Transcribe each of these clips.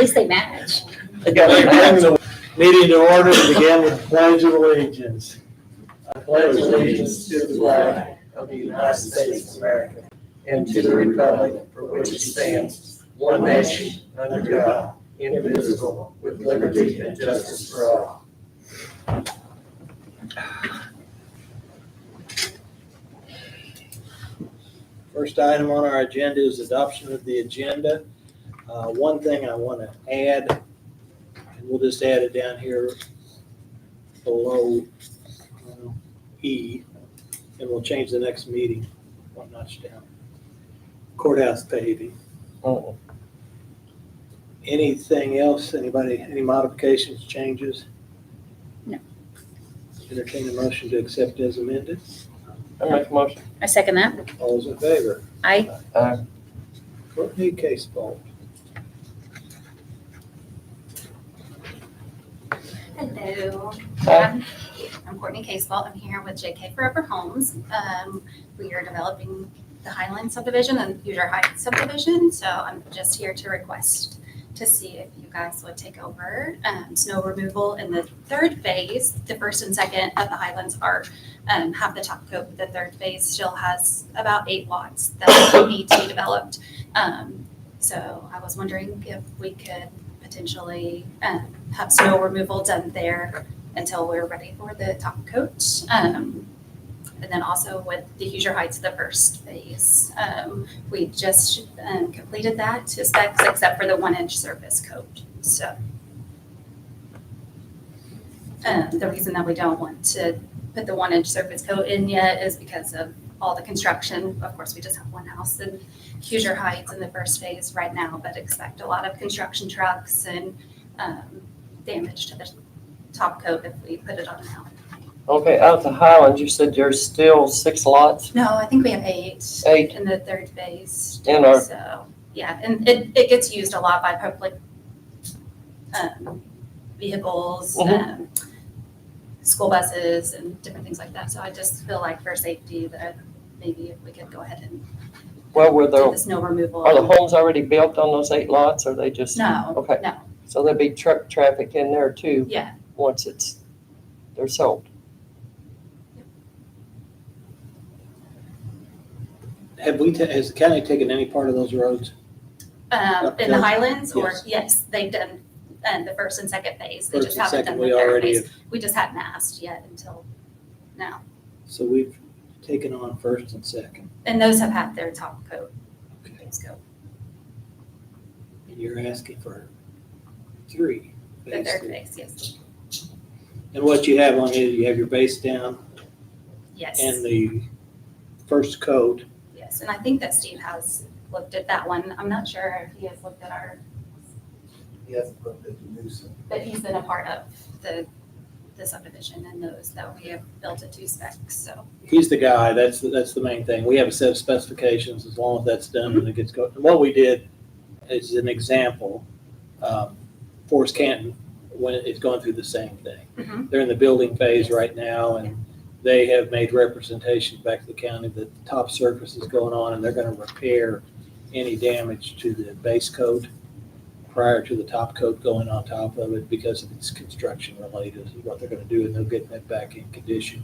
least they match. Meeting to order and begin with the Pledge of Allegiance. I pledge allegiance to the flag of the United States of America and to the republic for which it stands, one nation, under God, indivisible, with liberty and justice for all. First item on our agenda is adoption of the agenda. One thing I want to add, and we'll just add it down here below E, and we'll change the next meeting one notch down. Courthouse paving. Oh, Anything else? Anybody, any modifications, changes? No. Entertain a motion to accept as amended. I make a motion. I second that. All those in favor? Aye. Courtney Casebolt. Hello. Hi. I'm Courtney Casebolt. I'm here with JK Forever Homes. We are developing the Highland subdivision and Hoosier Heights subdivision. So I'm just here to request to see if you guys would take over snow removal in the third phase. The first and second of the Highlands are have the top coat. The third phase still has about 8 lots that need to be developed. So I was wondering if we could potentially have snow removal done there until we're ready for the top coat. And then also with the Hoosier Heights, the first phase, we just completed that to specs except for the 1-inch surface coat. So the reason that we don't want to put the 1-inch surface coat in yet is because of all the construction. Of course, we just have one house in Hoosier Heights in the first phase right now, but expect a lot of construction trucks and damage to the top coat if we put it on now. Okay, out the Highlands, you said there's still 6 lots? No, I think we have 8 8. in the third phase. In our- So, yeah, and it gets used a lot by public vehicles, Mhm. school buses and different things like that. So I just feel like for safety that maybe if we could go ahead and Well, were do there, the snow removal. are the homes already built on those 8 lots, or are they just? No, Okay. no, So there'll be truck traffic in there too, yeah. once they're sold. Has the county taken any part of those roads? In the Highlands, or Yes. yes, they've done the first and second phase. They First just and haven't second, done we the third already phase. have, We just hadn't asked yet until now. so we've taken on first and second. And those have had their top coat. Okay. Let's go. And you're asking for 3. The third basically. phase, yes. And what you have on it, you have your base down Yes, and the first coat. yes. And I think that Steve has looked at that one. I'm not sure if he has looked at our, He hasn't looked at the new one. but he's been a part of the subdivision and knows that we have built it to specs, so. He's the guy, that's the main thing. We have a set of specifications, as long as that's done and it gets going. And what we did is an example, Forest Canton, when it's going through the same thing. Mhm. They're in the building phase right now, and they have made representations back to the county that the top surface is going on, and they're gonna repair any damage to the base coat prior to the top coat going on top of it, because of its construction related, is what they're gonna do, and they'll get that back in condition.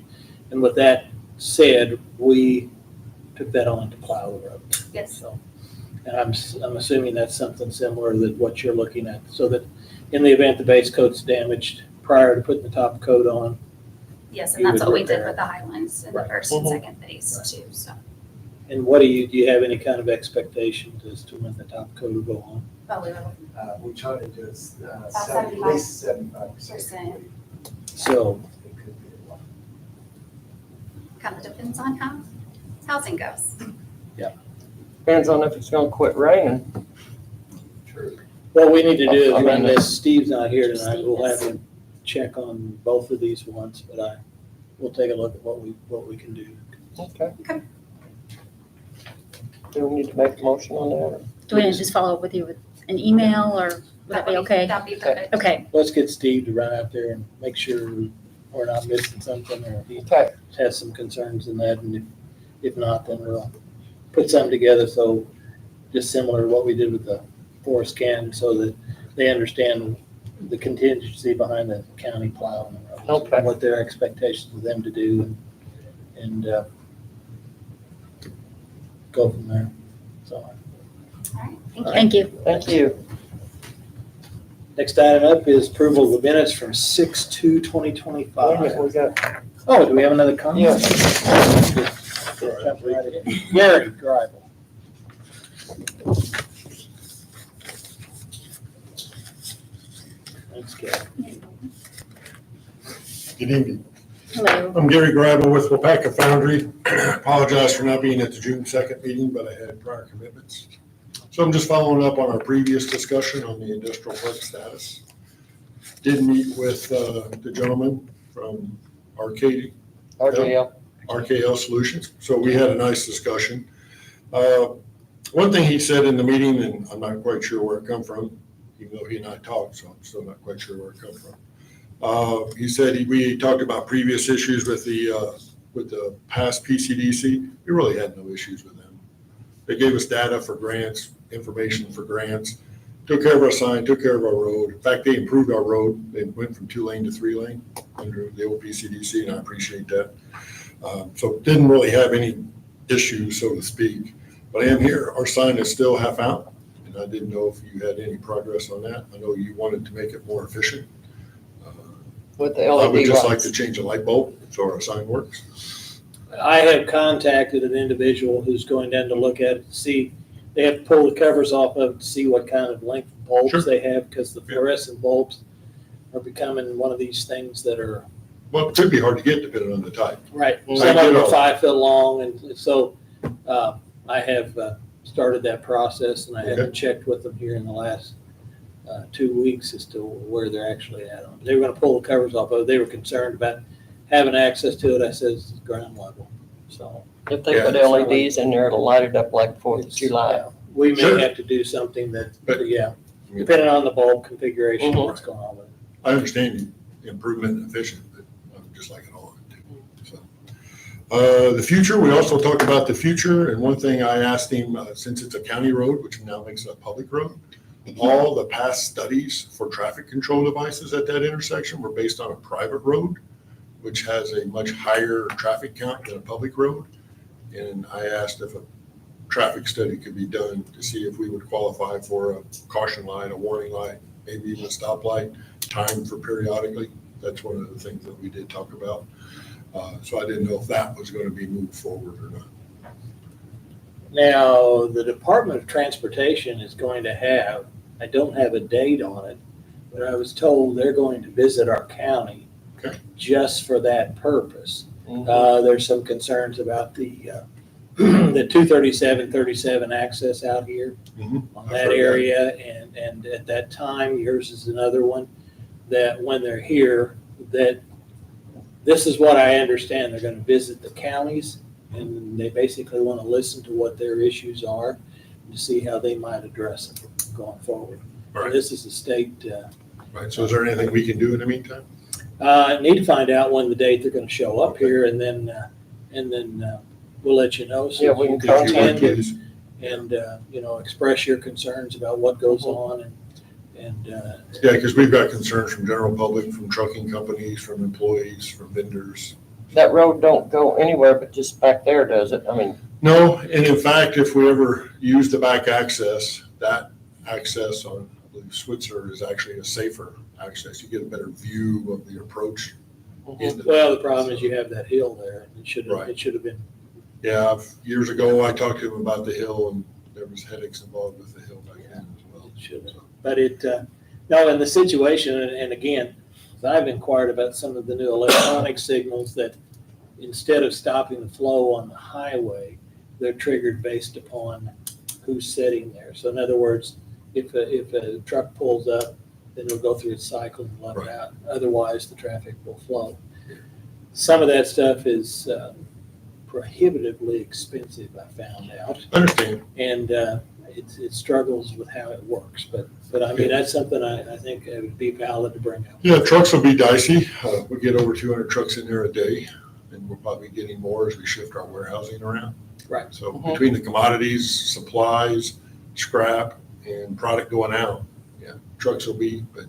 And with that said, we took that on to plow the road. Yes, So, and I'm assuming that's something similar that what you're looking at, so that in the event the base coat's damaged prior to putting the top coat on. yes, You and that's would what we did repair. with the Highlands in the Right. first and Mhm. second phase too, so. And what do you have any kind of expectations as to when the top coat will go on? But we were We try to do it, About at least 75%. So, It could be a lot. kind of depends on how housing goes. Depends on if it's gonna quit raining. True. what we need to do is I run mean, this, Steve's not here tonight, Steve we'll have is. him check on both of these ones, but we'll take a look at what we can do. Okay. Okay. Do we need to make a motion on that? or- Do we need to just follow up with you with an email, or would that be okay? That'd be perfect. Okay, Let's get Steve to run out there and make sure we're not missing something, or if he Okay, has some concerns in that, and if not, then we'll put something together, so just similar to what we did with the Forest Canton, so that they understand the contingency behind the county plowing the roads. Okay. And what their expectations of them to do and go from there. So, All right, thank you. Thank you. Thank you. next item up is approval of the minutes from Wait a 6/2/2025. minute, we got, Oh, do we have another comment? Yeah. Jump right in. Gary Greibel. Thanks, Gary. Good evening. Hello. I'm Gary Greibel with Wapaka Foundry. Apologize for not being at the June 2nd meeting, but I had prior commitments. So I'm just following up on our previous discussion on the industrial park status. Did meet with the gentleman from RJL. RKL Solutions. So we had a nice discussion. One thing he said in the meeting, and I'm not quite sure where it come from, even though he and I talked, so I'm still not quite sure where it come from. He said we talked about previous issues with the past PCDC. We really had no issues with them. They gave us data for grants, information for grants, took care of our sign, took care of our road. In fact, they improved our road. They went from 2-lane to 3-lane under the old PCDC, and I appreciate that. So didn't really have any issues, so to speak. But I am here. Our sign is still half out, and I didn't know if you had any progress on that. I know you wanted to make it more efficient. With the I would LED just like lights. to change a light bulb so our sign works. I have contacted an individual who's going down to look at it to see, they have to pull the covers off of it to see what kind of length of bulbs Sure. they have, because the fluorescent bulbs are becoming one of these things that are, Well, it could be hard to get depending on the type. right, Well, some of I them get are all- 5 foot long, and so I have started that process, and I haven't Okay. checked with them here in the last 2 weeks as to where they're actually at on it. They were gonna pull the covers off of it. They were concerned about having access to it. I said, it's ground level, so. If they Yeah, put it's LEDs in there, it'll light it up like 4th of It's, July. yeah, we may Sure. have to do something that, But- yeah, depending on the bulb configuration, Mhm. what's going on with it. I understand the improvement and efficient, but I would just like it all. So, the future, we also talked about the future, and one thing I asked him, since it's a county road, which now makes it a public road, all the past studies for traffic control devices at that intersection were based on a private road, which has a much higher traffic count than a public road. And I asked if a traffic study could be done to see if we would qualify for a caution light, a warning light, maybe even a stoplight, timed for periodically. That's one of the things that we did talk about. So I didn't know if that was going to be moved forward or not. Now, the Department of Transportation is going to have, I don't have a date on it, but I was told they're going to visit our county Okay. just for that purpose. Mhm. There's some concerns about the 237, 37 access out here Mhm. on I've that heard that. area. And at that time, yours is another one, that when they're here, that this is what I understand, they're gonna visit the counties, and they basically wanna listen to what their issues are, to see how they might address them going forward. Right. This is a state, Right, so is there anything we can do in the meantime? need to find out when the date they're gonna show up here, and then we'll let you know. So Yeah, we can you If you would, attend please. and, express your concerns about what goes on and, Yeah, because we've got concerns from general public, from trucking companies, from employees, from vendors. That road don't go anywhere but just back there, does it? I mean, No, and in fact, if we ever use the back access, that access on, I believe, Switzer is actually a safer access. You get a better view of the approach. into well, the problem is you have that hill there. Right. It should have been, Yeah, years ago, I talked to him about the hill, and there was headaches involved with the hill back then as well. it should have. But no, in the situation, and again, I've inquired about some of the new electronic signals that instead of stopping the flow on the highway, they're triggered based upon who's sitting there. So in other words, if a truck pulls up, then it'll go through its cycle and let it Right. out. Otherwise, the traffic will flow. Some of that stuff is prohibitively expensive, I found out. Understand. And it struggles with how it works. But I mean, that's something I think it would be valid to bring up. Yeah, trucks will be dicey. We get over 200 trucks in there a day, and we're probably getting more as we shift our warehousing around. Right. So Mhm. between the commodities, supplies, scrap, and product going out, yeah, trucks will be, but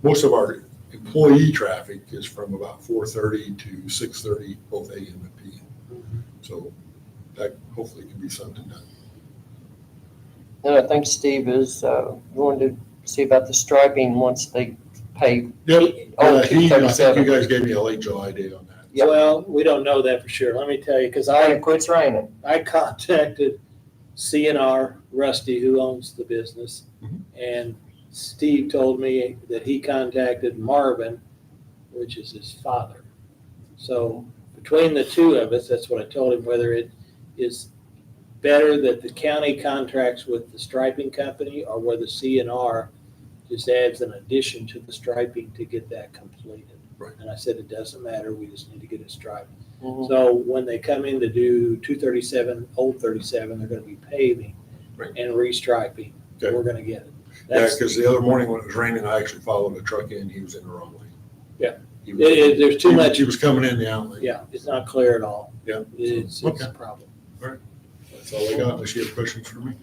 most of our employee traffic is from about 4:30 to 6:30, both AM and PM. So that hopefully can be something done. And I think Steve is going to see about the striping once they pay. Yep, Oh, I think you 237. guys gave me a late July date on that. Yep. Well, we don't know that for sure. Let me tell you, because And it quits raining. I contacted CNR, Rusty, who owns the business, Mhm. and Steve told me that he contacted Marvin, which is his father. So between the two of us, that's what I told him, whether it is better that the county contracts with the striping company or whether CNR just adds an addition to the striping to get that completed. Right. And I said, it doesn't matter, we just need to get it striped. Mhm. So when they come in to do 237, Old 37, they're gonna be paving Right. and restriping. Okay. We're gonna get it. Yeah, That's, because the other morning when it was raining, I actually followed a truck in, he was in the wrong lane. Yeah. He was- there's too he was- much, He was coming in the alley. yeah, it's not clear at all. Yeah. It's Okay. a problem. That's all I got, unless you have questions for me.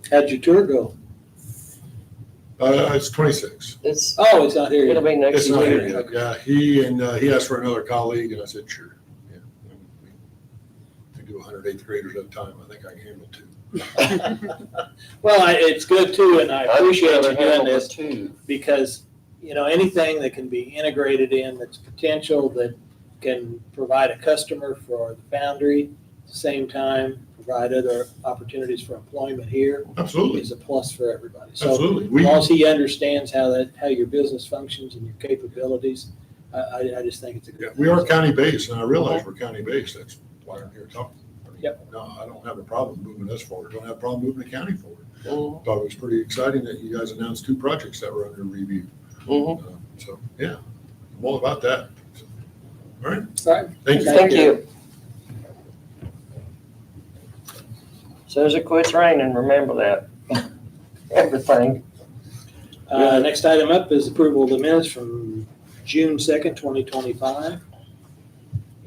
How'd your tour go? It's 26. It's, Oh, it's not here it'll yet. be next It's not here week. yet. Yeah, he asked for another colleague, and I said, sure. Yeah. We do 108th graders at a time. I think I can handle 2. Well, it's good too, and I appreciate you doing this Too. because, anything that can be integrated in that's potential that can provide a customer for the foundry, at the same time, provide other opportunities for employment here Absolutely, is a plus for everybody. So absolutely. as We, long as he understands how your business functions and your capabilities, I just think it's a yeah, good. we are county-based, and I realize we're county-based. That's why I'm here talking. I mean, Yep. No, I don't have a problem moving us forward. Don't have a problem moving the county forward. Mhm. Thought it was pretty exciting that you guys announced 2 projects that were under review. Mhm. So, yeah, I'm all about that. So, all right, All right. thank you. Thank you. As soon as it quits raining, remember that. Everything. Next item up is approval of the minutes from June 2nd, 2025.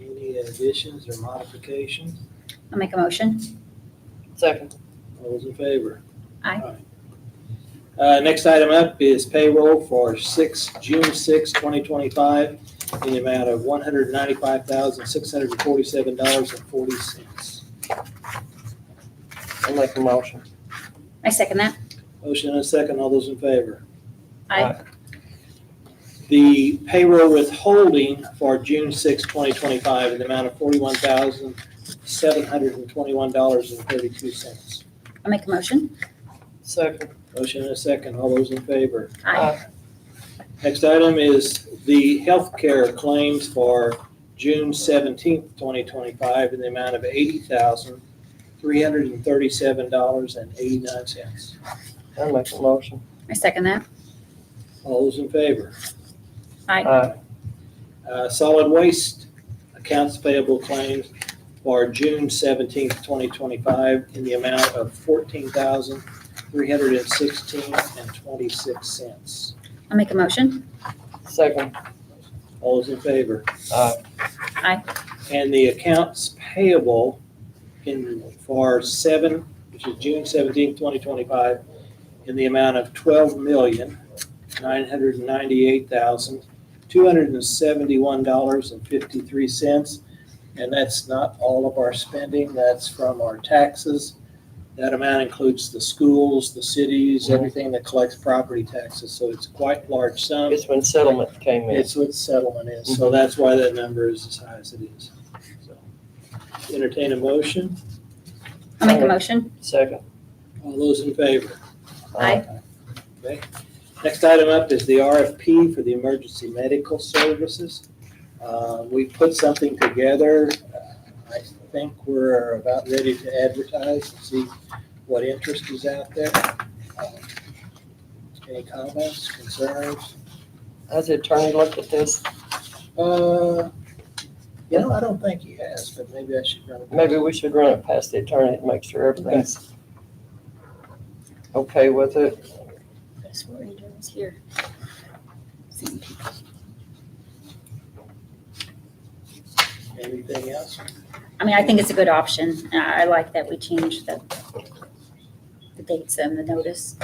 Any additions or modifications? I'll make a motion. Second. All those in favor? Aye. Next item up is payroll for June 6, 2025, in the amount of $195,647.40. I'll make a motion. I second that. Motion and a second, all those in favor? Aye. The payroll withholding for June 6, 2025, in the amount of $41,721.32. I'll make a motion. Second. Motion and a second, all those in favor? Aye. Next item is the healthcare claims for June 17th, 2025, in the amount of $80,337.89. I'll make a motion. I second that. All those in favor? Aye. Solid waste accounts payable claims for June 17th, 2025, in the amount of $14,316.26. I'll make a motion. Second. All those in favor? Aye. And the accounts payable for which is June 17th, 2025, in the amount of $12,998,271.53. And that's not all of our spending, that's from our taxes. That amount includes the schools, the cities, everything that collects property taxes, so it's quite a large sum. It's when settlement came in. It's what settlement is, so that's why that number is as high as it is. So, entertain a motion, I'll make a motion. Second. all those in favor? Aye. Okay. Next item up is the RFP for the emergency medical services. We put something together. I think we're about ready to advertise and see what interest is out there. Any comments, concerns? Has the attorney looked at this? I don't think he has, but maybe I should run it. Maybe we should run it past the attorney and make sure everything's okay with it. That's where he is here. Anything else? I mean, I think it's a good option. I like that we changed the dates and the notice.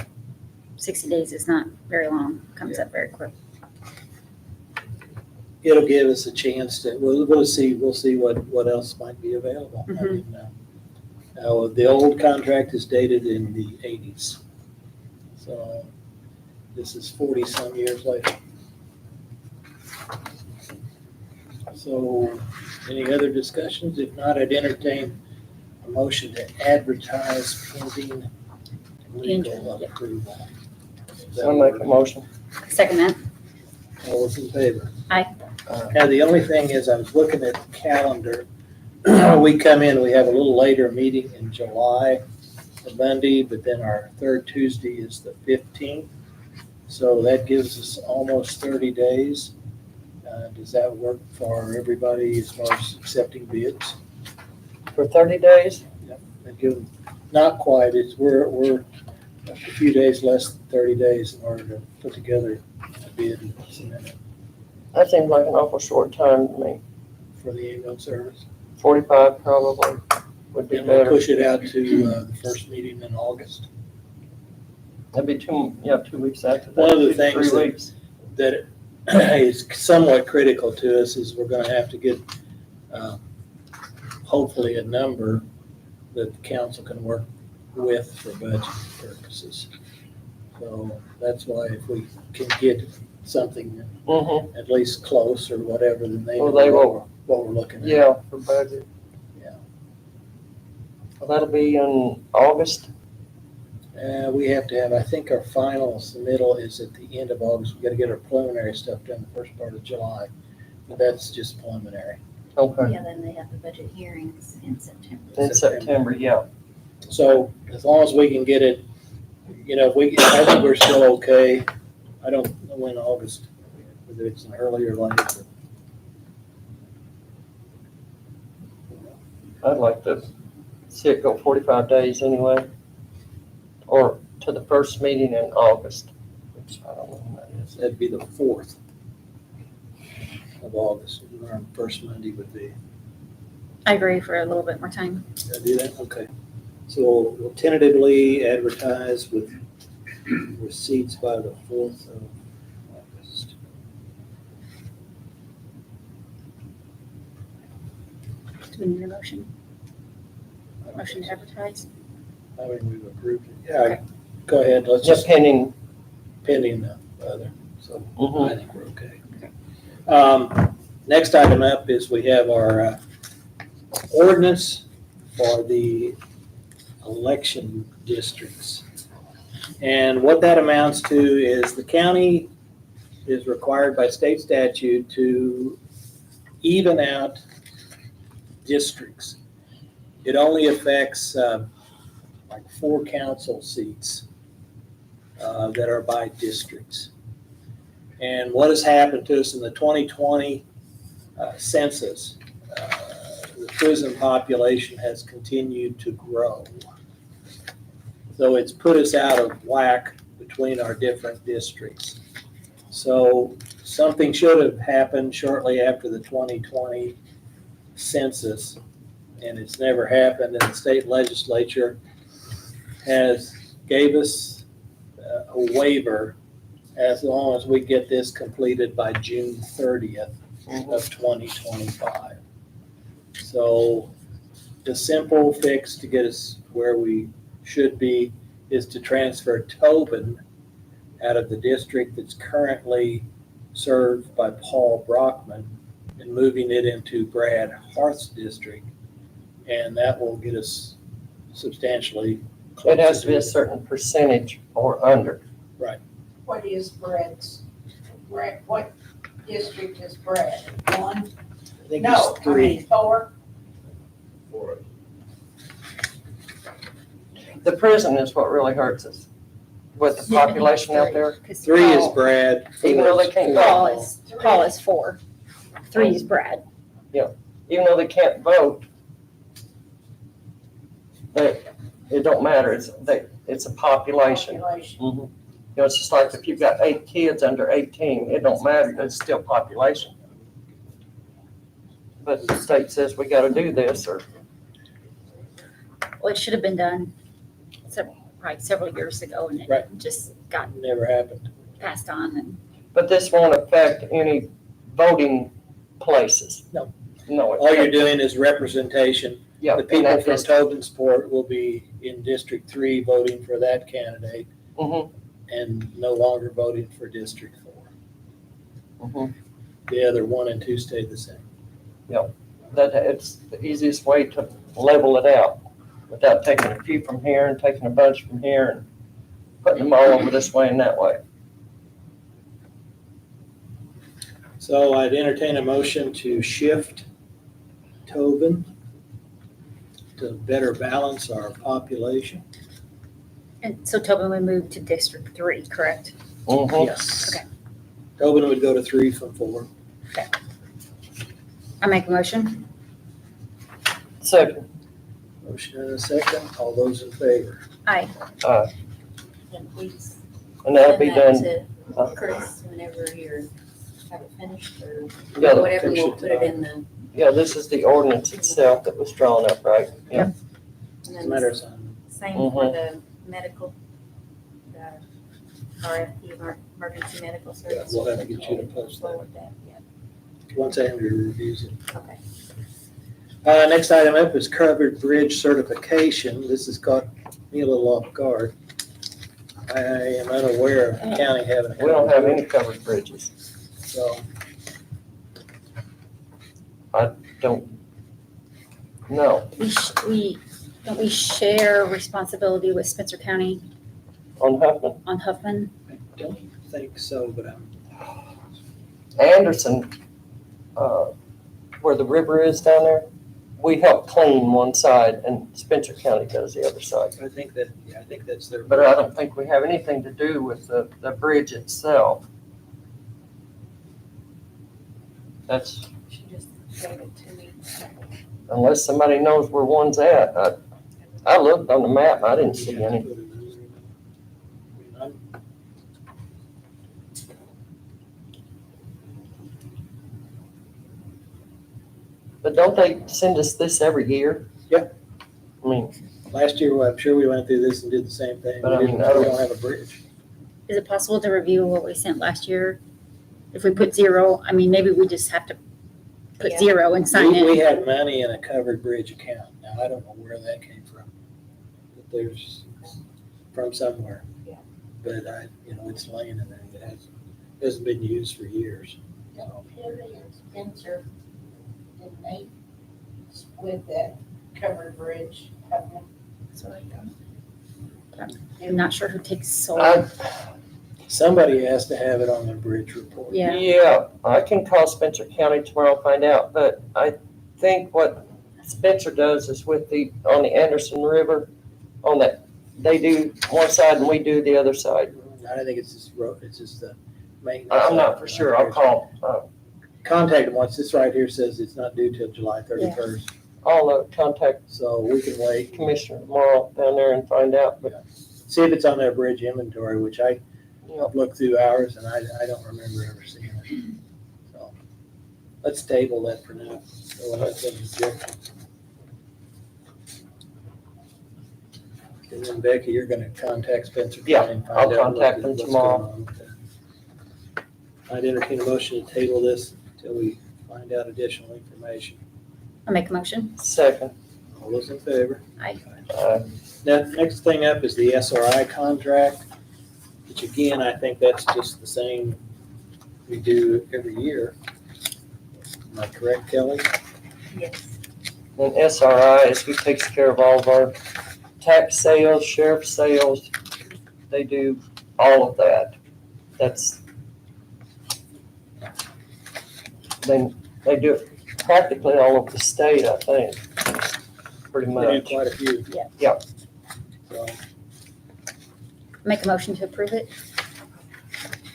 60 days is not very long, comes up very quick. It'll give us a chance to, we'll see what else might be available. I Mhm. mean, now, the old contract is dated in the 80s. So this is 40-some years later. So any other discussions? If not, I'd entertain a motion to advertise pending legal approval. I'll make a motion. Second that. All those in favor? Aye. Now, the only thing is, I was looking at the calendar. We come in, we have a little later meeting in July, the Monday, but then our third Tuesday is the 15th. So that gives us almost 30 days. Does that work for everybody as far as accepting bids? For 30 days? That give them- Not quite, we're a few days less than 30 days in order to put together a bid and submit it That seems like an awful short time to me. for the ambulance service. 45 probably would be And we'll better. push it out to the first meeting in August. That'd be 2 weeks after that. One of the 2 to 3 things that- weeks. That is somewhat critical to us is we're gonna have to get, hopefully, a number that the council can work with for budget purposes. So that's why if we can get something Mm-hmm. at least close or whatever, then they Well, know they will. what we're looking at. Yeah, for budget. Yeah. Well, that'll be in August. We have to have, I think our final submittal is at the end of August. We gotta get our preliminary stuff done the first part of July, but that's just preliminary. Okay. Yeah, then they have the budget hearings in September. In September, yeah. So as long as we can get it, I think we're still okay. I don't know when August, whether it's an early or late. I'd like to see it go 45 days anyway. Or to the first meeting in August, which I don't know when that is. That'd be the 4th of August, and our first Monday would be. I agree for a little bit more time. Did I do that? Okay. So we'll tentatively advertise with receipts by the 4th of August. Do we need a motion? Motion to advertise? I mean, we've approved it. Yeah, go ahead. Let's Just just pending. pending the other, so. Mhm. I think we're okay. Next item up is we have our ordinance for the election districts. And what that amounts to is the county is required by state statute to even out districts. It only affects like 4 council seats that are by districts. And what has happened to us in the 2020 census, the prison population has continued to grow. So it's put us out of whack between our different districts. So something should have happened shortly after the 2020 census, and it's never happened, and the state legislature gave us a waiver as long as we get this completed by June 30th of 2025. So the simple fix to get us where we should be is to transfer Tobin out of the district that's currently served by Paul Brockman and moving it into Brad Harth's district. And that will get us substantially closer. It has to be a certain percentage or under. What is Brad's, what district is Brad? 1? I think No, it's 3. 4? For The prison is what really hurts us with the population out there. 3 is Brad. Even though they can't vote, Paul is 4. 3 is Brad. even though they can't vote, it don't matter. It's a population. Mhm. It's just like if you've got 8 kids under 18, it don't matter, it's still population. But the state says we gotta do this, or, Well, it should have been done probably several years ago and it Right. just got Never happened. passed on and But this won't affect any voting places? No. No. it All you're won't. doing is representation. Yeah. The in people that from district. Tobinsport will be in District 3 voting for that candidate Mhm, and no longer voting for District 4. mhm. The other 1 and 2 stayed the same. That, it's the easiest way to level it out without taking a few from here and taking a bunch from here and putting them all over this way and that way. So I'd entertain a motion to shift Tobin to better balance our population. and so Tobin would move to District 3, correct? Mhm. Yes. Okay. Tobin would go to 3 from 4. I make a motion. Second, Motion and a second. All those in favor? Aye. And please and that'll be send that done. to Chris whenever you're, have it finished or Yeah, whatever, finish we'll it put it in the, yeah, this is the ordinance itself that was drawn up, right? Yeah. and It's a then matter the of time. same for the medical, the RFP, emergency medical service. we'll have to get you to post that. Forward that, yeah, Once Andrew reviews it. okay. Next item up is covered bridge certification. This has caught me a little off guard. I am unaware of the county having a. We don't have any covered bridges. So, Don't, no, Don't we share responsibility with Spencer County on Huffman. on Huffman? I don't think so, but I'm, Anderson, where the river is down there, we help clean one side and Spencer County does the other side. I think that, yeah, I think that's their. But I don't think we have anything to do with the bridge itself. That's, She just gave it to me. unless somebody knows where one's at. I looked on the map, I didn't see any. But don't they send us this every year? Yeah. I mean, Last year, well, I'm sure we went through this and did the same thing. But I We mean, didn't- we don't have a bridge. Is it possible to review what we sent last year? If we put 0, I mean, maybe we just have to put Yeah. 0 and sign We in. had money in a covered bridge account. Now, I don't know where that came from. But there's, from somewhere. Yeah. But it's laying in there. Hasn't been used for years. So, Perry and Spencer, didn't they split that covered bridge? So I don't- I'm not sure who takes sole. somebody has to have it on their bridge report. Yeah. Yeah, I can call Spencer County tomorrow and find out, but I think what Spencer does is on the Anderson River, on that, they do one side and we do the other side. I think it's just road, it's just the maintenance. I'm not for sure, I'll call, Contact them once. This right here says it's not due till July 31st. I'll contact So we can wait, Commissioner tomorrow down there and find out, but, see if it's on their bridge inventory, which I you know, looked through ours and I don't remember ever seeing it. So let's table that for now. So we'll have some objections. And then Becky, you're gonna contact Spencer Yeah, County and find I'll out contact them what's tomorrow. going on with that. I'd entertain a motion to table this until we find out additional information. I make a motion. second, All those in favor? uh, Now, next thing up is the SRI contract, which again, I think that's just the same we do every year. Am I correct, Kelly? Yes. and SRI is who takes care of all of our tax sales, sheriff sales, they do all of that. That's, they do it practically all over the state, I think, pretty They do much. quite a few. Yeah. Yeah. So, Make a motion to approve it.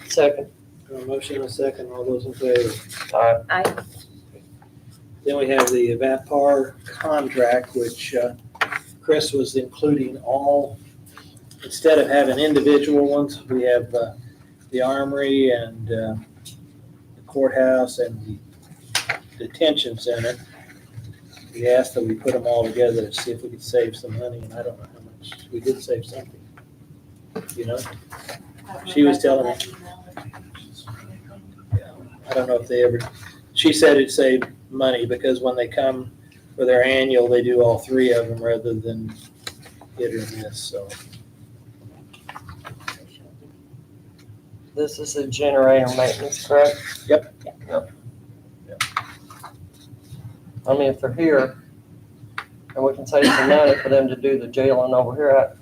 Second, a motion and a second, all those in favor? Aye. Then we have the VAPAR contract, which Chris was including all, instead of having individual ones, we have the armory and the courthouse and the detention center. We asked that we put them all together to see if we could save some money, and I don't know how much, we did save something. You know, I don't know She if was that's on telling that email or- I don't know if they ever, she said it saved money because when they come for their annual, they do all three of them rather than hit or miss, so. This is a generator maintenance, correct? Yep. Yep. I mean, if they're here, and we can save some money for them to do the jailing over here,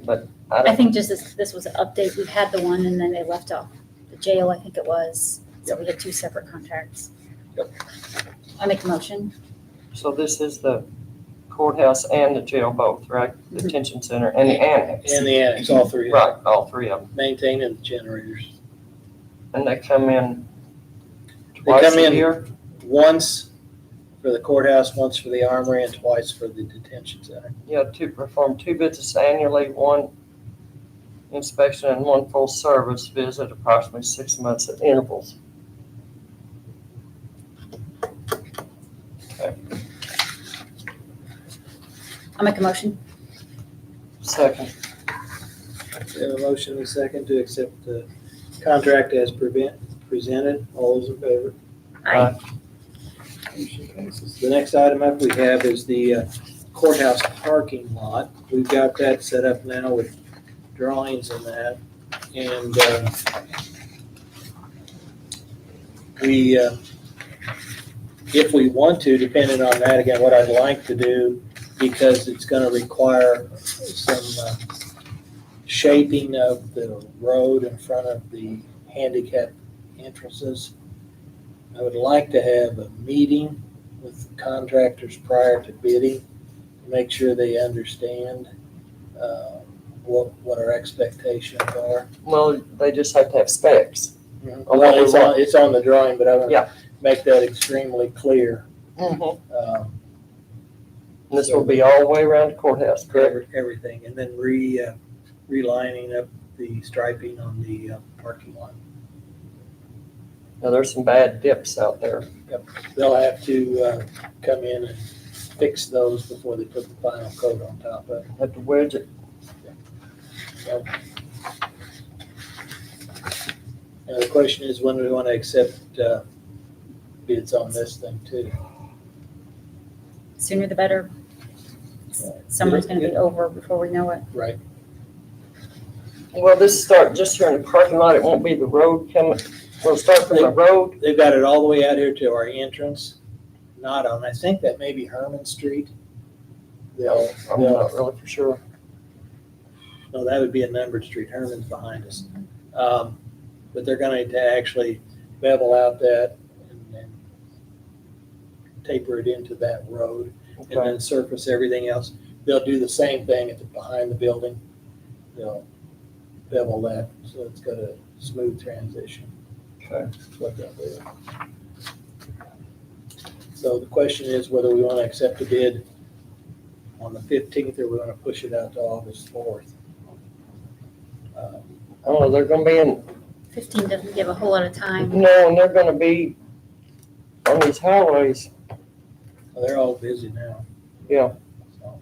but I I don't, think just this was an update. We had the one and then they left off the jail, I think it was. So we had two separate contracts. Yep. I make a motion. so this is the courthouse and the jail both, right? Detention center and the annex. And the annex, all three, Right, all three of them. maintaining the generators. And they come in They twice come a in year? once for the courthouse, once for the armory, and twice for the detention center. Yeah, to perform 2 visits annually, 1 inspection and 1 full service visit, approximately 6 months at intervals. I'll make a motion. Second, We have a motion and a second to accept the contract as presented. All those in favor? Aye. Motion passes. The next item up we have is the courthouse parking lot. We've got that set up now with drawings and that. And we, if we want to, depending on that, again, what I'd like to do, because it's gonna require some shaping of the road in front of the handicap entrances. I would like to have a meeting with contractors prior to bidding, to make sure they understand what our expectations are. well, they just have to have specs. Well, it's on the drawing, but I want Yeah. to make that extremely clear. And Um, this will be all the way around the courthouse, correct? Everything, and then relining up the striping on the parking lot. Now, there's some bad dips out there. They'll have to come in and fix those before they put the final coat on top of it. Have to wedge it. Now, the question is, when do we want to accept bids on this thing too? Sooner the better. Summer's gonna be over before we know it. Right. Well, this start just here in the parking lot. It won't be the road coming, we'll start from the road. They've got it all the way out here to our entrance, not on, I think that may be Herman Street. I'm not really for sure. No, that would be a numbered street. Herman's behind us. But they're going to actually bevel out that and taper it into that road and Okay, then surface everything else. They'll do the same thing at the, behind the building. They'll bevel that so it's got a smooth transition. okay. That's what they'll do. So the question is whether we want to accept a bid on the 15th or we want to push it out to August 4th. I don't know, they're gonna be in, 15 doesn't give a whole lot of time. no, and they're gonna be on these highways. Well, they're all busy now. Yeah. So,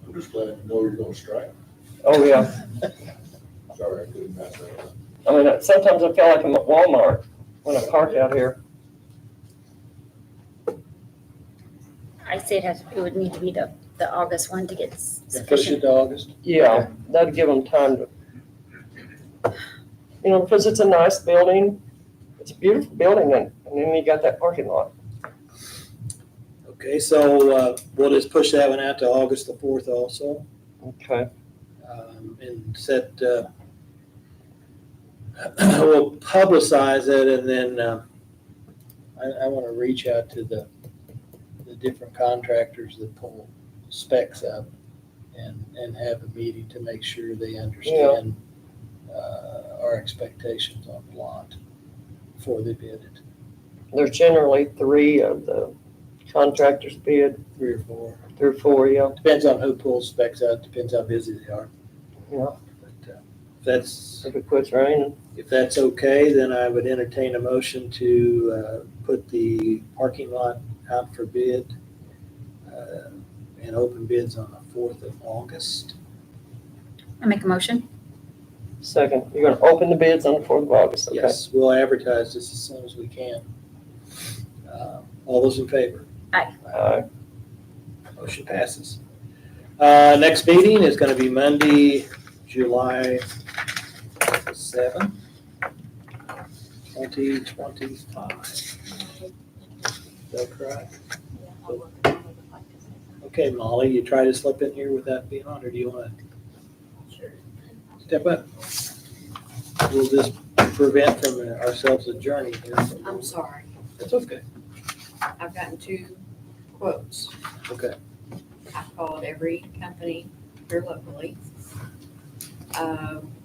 I'm just glad you know you're gonna strike. Oh, yeah. Sorry, I couldn't pass that on. I mean, sometimes I feel like I'm at Walmart when I park out here. I'd say it would need to be the August one to get Push it sufficient. to August. Yeah, that'd give them time to, you know, because it's a nice building. It's a beautiful building, and then you got that parking lot. Okay, so we'll just push that one out to August the 4th also. Okay. And set, we'll publicize it and then I want to reach out to the different contractors that pull specs up and have a meeting to make sure they understand our expectations on the lot before they bid it. There's generally 3 of the contractors bid, 3 or 4. 3 or 4, yeah. Depends on who pulls specs out, depends how busy they are. Yeah. But if that's, If it quits raining. if that's okay, then I would entertain a motion to put the parking lot out for bid and open bids on the 4th of August. I make a motion. Second, you're gonna open the bids on the 4th of August, okay? Yes, we'll advertise this as soon as we can. All those in favor? Motion passes. Next meeting is gonna be Monday, July 7th, 2025. Is that correct? Okay, Molly, you try to slip in here without being on, or do you wanna step up? We'll just prevent from ourselves adjourning here. I'm sorry, That's okay. I've gotten 2 quotes. Okay. I've called every company here locally.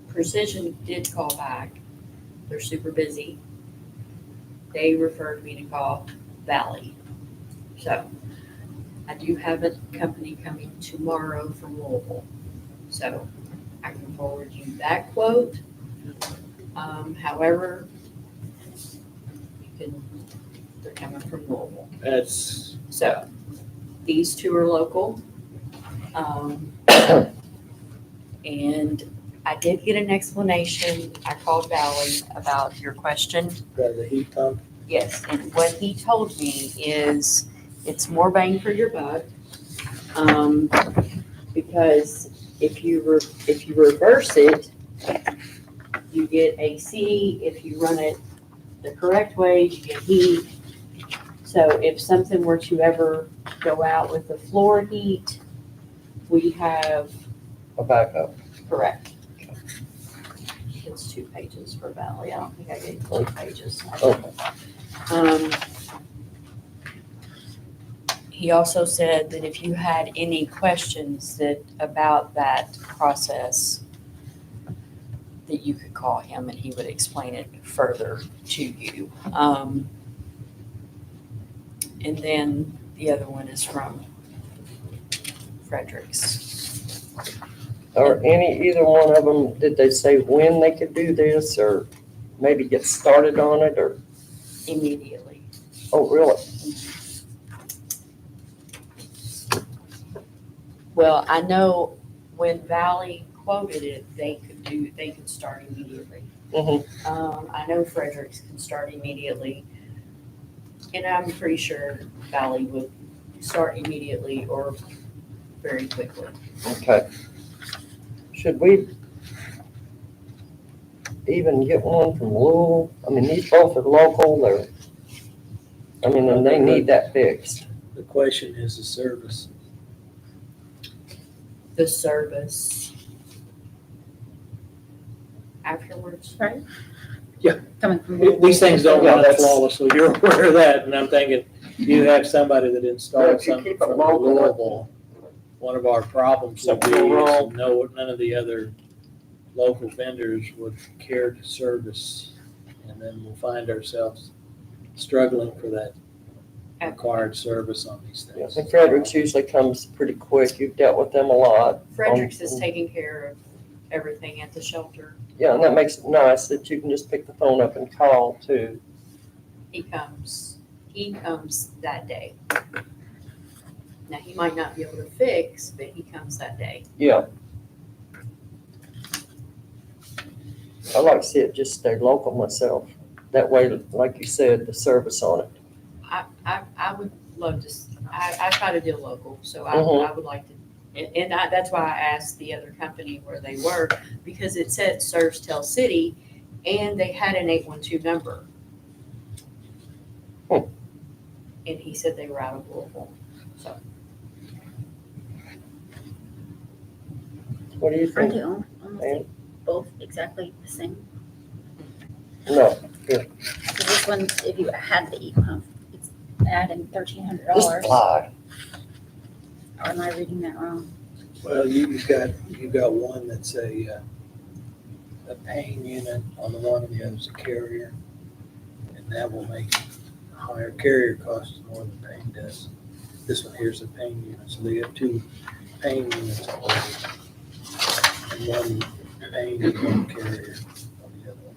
Precision did call back. They're super busy. They referred me to call Valley. So I do have a company coming tomorrow from Louisville. So I can forward you that quote. However, they're coming from Louisville. That's, So these 2 are local. And I did get an explanation. I called Valley about your question. the heat pump. Yes, and what he told me is it's more bang for your buck. Because if you reverse it, you get AC. If you run it the correct way, you get heat. So if something were to ever go out with the floor heat, we have A backup. correct. It's 2 pages for Valley. I don't think I gave you 2 pages. Okay. He also said that if you had any questions about that process, that you could call him and he would explain it further to you. And then the other one is from Fredericks. Or either one of them, did they say when they could do this or maybe get started on it or, Immediately. oh, really? Well, I know when Valley quoted it, they could start immediately. Mm-hmm. I know Fredericks can start immediately. And I'm pretty sure Valley would start immediately or very quickly. Okay. Should we even get one from Louisville? I mean, these both are local, and they need that fixed. The question is the service. The service afterwards. Right? Yeah. Coming from. These things don't Yeah, run that's- flawlessly, you're aware of that, and I'm thinking, you have somebody that Yeah, installed if you something keep it from local. Louisville. One of our problems would be, Something wrong. is none of the other local vendors would care to service, and then we'll find ourselves struggling for that required service on these Yeah, things. and Fredericks usually comes pretty quick. You've dealt with them a lot. Fredericks is taking care of everything at the shelter. Yeah, and that makes it nice that you can just pick the phone up and call too. He comes that day. Now, he might not be able to fix, but he comes that day. Yeah. I like to see it just stay local myself. That way, like you said, the service on it. I would love to, I try to deal local, so Mhm. I would like to, and that's why I asked the other company where they were, because it said serves Tell City, and they had an 812 number. Hmm. And he said they were out of Louisville, so. What do you Aren't think? they almost both exactly the same? No, Because this one, if you had the heat pump, it's adding $1,300. just Or fly. am I reading that wrong? Well, you've got one that's a pain unit on the one, and the other's a carrier, and that will make a higher carrier cost more than pain does. This one here's a pain unit, so they have 2 pain units on it, and one pain and one carrier on the other one.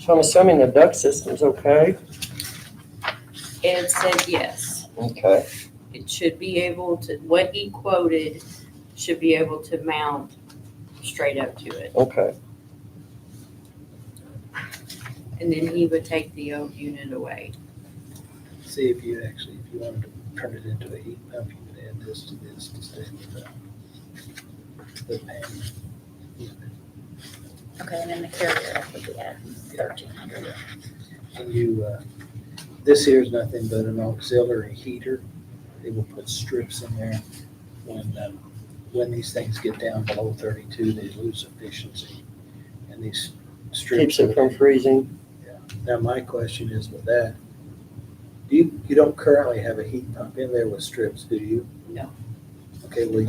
So I'm assuming the duct system's okay? Ed said yes. Okay. It should be able to, what he quoted should be able to mount straight up to it. Okay. And then he would take the old unit away. See if you wanted to turn it into a heat pump, you could add this to stay with the pan. Okay, and then the carrier, I think we had 1,300. And you, this here is nothing but an auxiliary heater. They will put strips in there. When these things get down below 32, they lose efficiency. And these strips. Keeps it from freezing. Now, my question is with that, you don't currently have a heat pump in there with strips, do you? No. Okay, well, you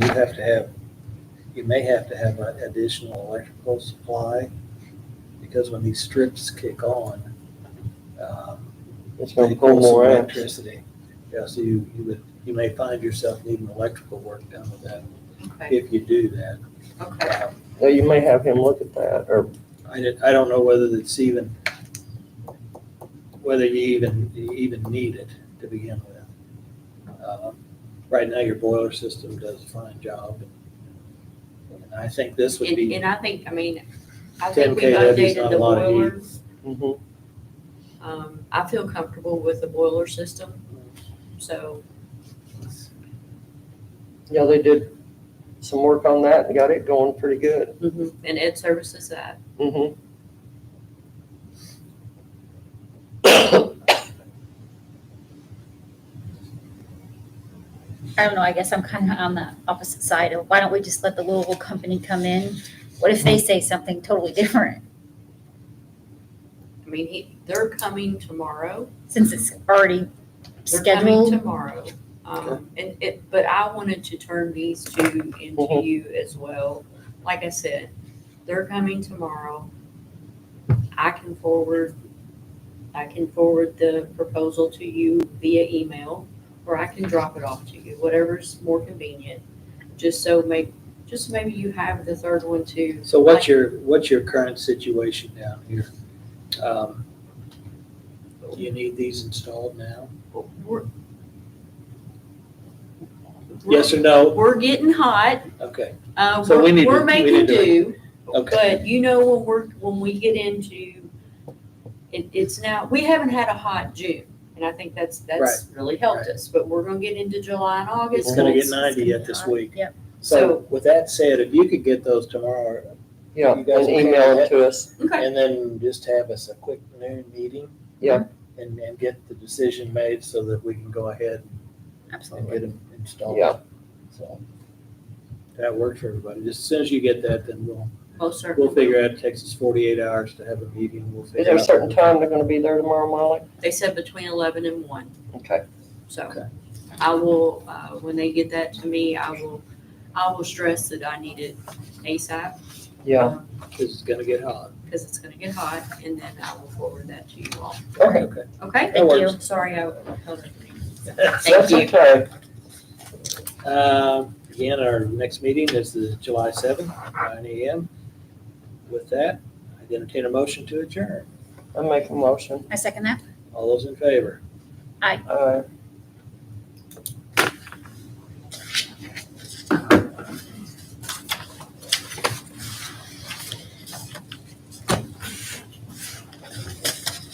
may have to have an additional electrical supply, because when these strips kick on, It's they gonna pull pull some more amps. electricity. Yeah, so you may find yourself needing electrical work done with that, Okay, if you do that. okay. Now, you may have him look at that, or, I don't know whether whether you even need it to begin with. Right now, your boiler system does a fine job. And I think this would be, And I think, I think 10 we've kW is updated not the a lot of heat. boiler. mhm. I feel comfortable with the boiler system, so, Yeah, they did some work on that and got it going pretty good. and Ed services that. Mm-hmm. I don't know, I guess I'm kind of on the opposite side of, why don't we just let the Louisville company come in? What if they say something totally different, I mean, they're coming tomorrow. since it's already They're coming scheduled? tomorrow. But I wanted to turn these two into Mhm. you as well. Like I said, they're coming tomorrow. I can forward the proposal to you via email, or I can drop it off to you, whatever's more convenient. Just maybe you have the third one too. so what's your current situation down here? You need these installed now? We're- Yes or no? We're getting hot. Okay, Uh, So we need we're to- we making need to- do, okay. but when we get into, it's now, we haven't had a hot June. And I think that's really helped us, but we're gonna get into July and August. It's gonna get and 90 yet this week. Yep. So with that said, if you could get those tomorrow, Yeah, You guys and okay email with it to us. Okay, and then just have us a quick noon meeting. Yeah. And get the decision made so that we can go ahead and Absolutely. get them installed. Yeah. So that works for everybody. Just as soon as you get that, then most certainly. we'll figure out, it takes us 48 hours to have a meeting. We'll Is figure there a out- certain time they're gonna be there tomorrow, Molly? They said between 11 and 1, Okay. so Okay. I will, when they get that to me, I will stress that I need it ASAP. Yeah. Because it's gonna get hot. Because it's gonna get hot, and then I will forward that to you all. Okay. Okay. Okay? Thank you. Sorry, I held it. That's you. okay. Again, our next meeting is the July 7th, 9 a.m. With that, I entertain a motion to adjourn. I make a motion. I second that. All those in favor? Aye.